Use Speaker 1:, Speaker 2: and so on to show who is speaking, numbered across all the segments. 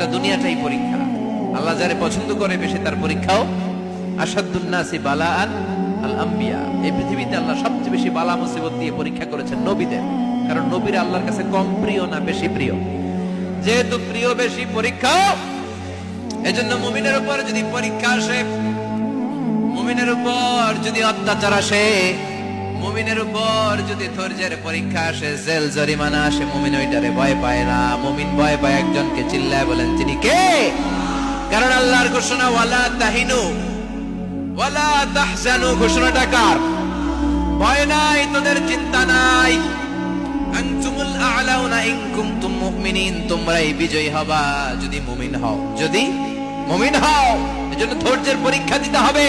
Speaker 1: গোটা দুনিয়াটাই পরীক্ষা। আল্লাহ যারে পছন্দ করে বেশি তার পরীক্ষাও। আসাদুন নাসি বালাআন আল আম্বিয়া, এই পৃথিবীতে আল্লাহ সবচেয়ে বেশি বালা মুসিবত দিয়ে পরীক্ষা করেছেন নবীদের। কারণ নবীরা আল্লাহর কাছে কম প্রিয় না বেশি প্রিয়? যেহেতু প্রিয় বেশি পরীক্ষা, এজন্য মুমিনের উপর যদি পরীক্ষা আসে, মুমিনের উপর যদি অত্যাচার আসে, মুমিনের উপর যদি ধৈর্যের পরীক্ষা আসে, জেল জরিমানা আসে, মুমিন ওইটারে ভয় পায় না। মুমিন ভয় পায় একজনকে, চিল্লায় বলেন তিনি কে? কারণ আল্লাহর ঘোষণা ওয়ালা তাহিনু ওয়ালা তাহজানু, ঘোষণাটা কার? ভয় নাই, তোদের চিন্তা নাই। আনতুমুল আ'লাউনা ইন কুনতুম মুমিনিন, তোমরাই বিজয়ী হবা যদি মুমিন হও, যদি মুমিন হও। এজন্য ধৈর্যের পরীক্ষা দিতে হবে,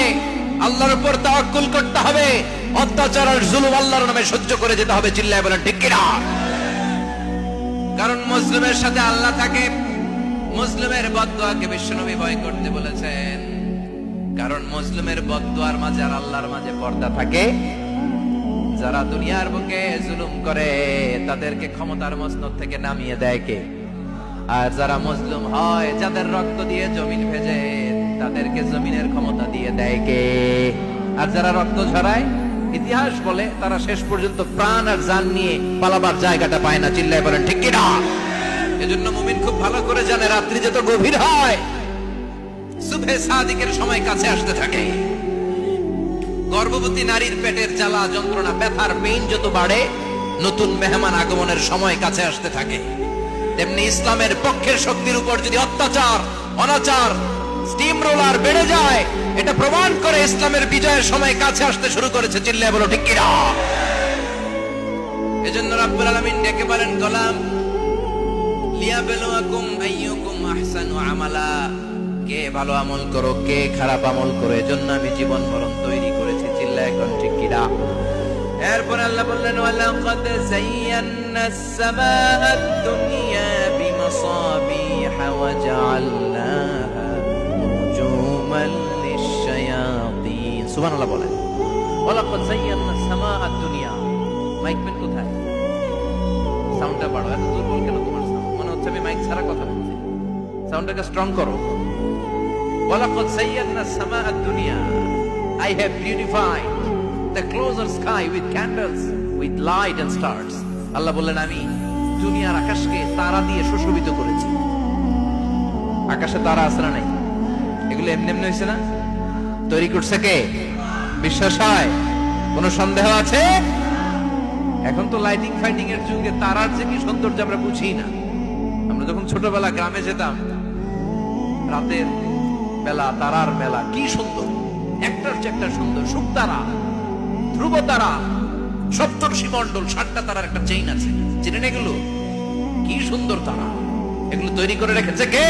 Speaker 1: আল্লাহর উপর তাওয়াক্কুল করতে হবে, অত্যাচার আর জুলুম আল্লাহর নামে সহ্য করে যেতে হবে। চিল্লায় বলেন ঠিক কিনা? কারণ মুসলিমের সাথে আল্লাহ থাকে। মুসলিমের বদদুয়াকে বিশ্বনবী ভয় করতে বলেছেন, কারণ মুসলিমের বদদুয়ার মাঝে আর আল্লাহর মাঝে পর্দা থাকে। যারা দুনিয়ার বুকে জুলুম করে তাদেরকে ক্ষমতার মসনদ থেকে নামিয়ে দেয় কে? আর যারা মজলুম হয়, যাদের রক্ত দিয়ে জমিন ভেজে, তাদেরকে জমিনের ক্ষমতা দিয়ে দেয় কে? আর যারা রক্ত ঝরায়, ইতিহাস বলে তারা শেষ পর্যন্ত প্রাণ আর জান নিয়ে পালাবার জায়গাটা পায় না। চিল্লায় বলেন ঠিক কিনা? এজন্য মুমিন খুব ভালো করে জানে, রাত্রি যত গভীর হয়, সুবহে সাদিকের সময় কাছে আসতে থাকে। গর্ভবতী নারীর পেটের জ্বালা যন্ত্রণা, ব্যথার পেইন যত বাড়ে, নতুন মেহমান আগমনের সময় কাছে আসতে থাকে। তেমনি ইসলামের পক্ষের শক্তির উপর যদি অত্যাচার, অনাচার, স্টিম রোলার বেড়ে যায়, এটা প্রমাণ করে ইসলামের বিজয়ের সময় কাছে আসতে শুরু করেছে। চিল্লায় বলো ঠিক কিনা? এজন্য রাব্বুল আলামিন ডেকে বলেন, গোলাম লিয়াবলুয়াকুম আইয়ুকুম আহসানু আমালা, কে ভালো আমল করো, কে খারাপ আমল করো, এজন্য আমি জীবন মরণ তৈরি করেছি। চিল্লায় এখন ঠিক কিনা? এরপর আল্লাহ বললেন, ওয়ালাকাদ যায়্যানাস সামাআদ দুনিয়া বিমাসাবিহা ওয়া জাআলনাহা রুজুমান লিশ-শায়াতিন। সুবহানাল্লাহ বলেন, ওয়ালাকাদ যায়্যানাস সামাআদ দুনিয়া। মাইকম্যান কোথায়? সাউন্ডটা বাড়াও। এত দুর্বল কেন তোমার সাউন্ড? মনে হচ্ছে আমি মাইক ছাড়া কথা বলছি। সাউন্ডটাকে স্ট্রং করো। ওয়ালাকাদ যায়্যানাস সামাআদ দুনিয়া, I have beautified the closer sky with candles, with light and stars. আল্লাহ বললেন, আমি দুনিয়ার আকাশকে তারা দিয়ে সুশোভিত করেছি। আকাশে তারা আছে না নাই? এগুলো এমনি এমনি হয়েছে না? তৈরি করছে কে? বিশ্বাস হয়? কোনো সন্দেহ আছে? এখন তো লাইটিং ফাইটিং এর যুগে তারার যে কি সৌন্দর্য আমরা বুঝি না। আমরা যখন ছোটবেলা গ্রামে যেতাম, রাতের বেলা তারার মেলা, কি সুন্দর, একটার চেয়ে একটা সুন্দর। শুকতারা, ধ্রুব তারা, সপ্তর্ষি মণ্ডল, 7টা তারার একটা চেইন আছে, চিনেন এগুলো? কি সুন্দর তারা! এগুলো তৈরি করে রেখেছে কে?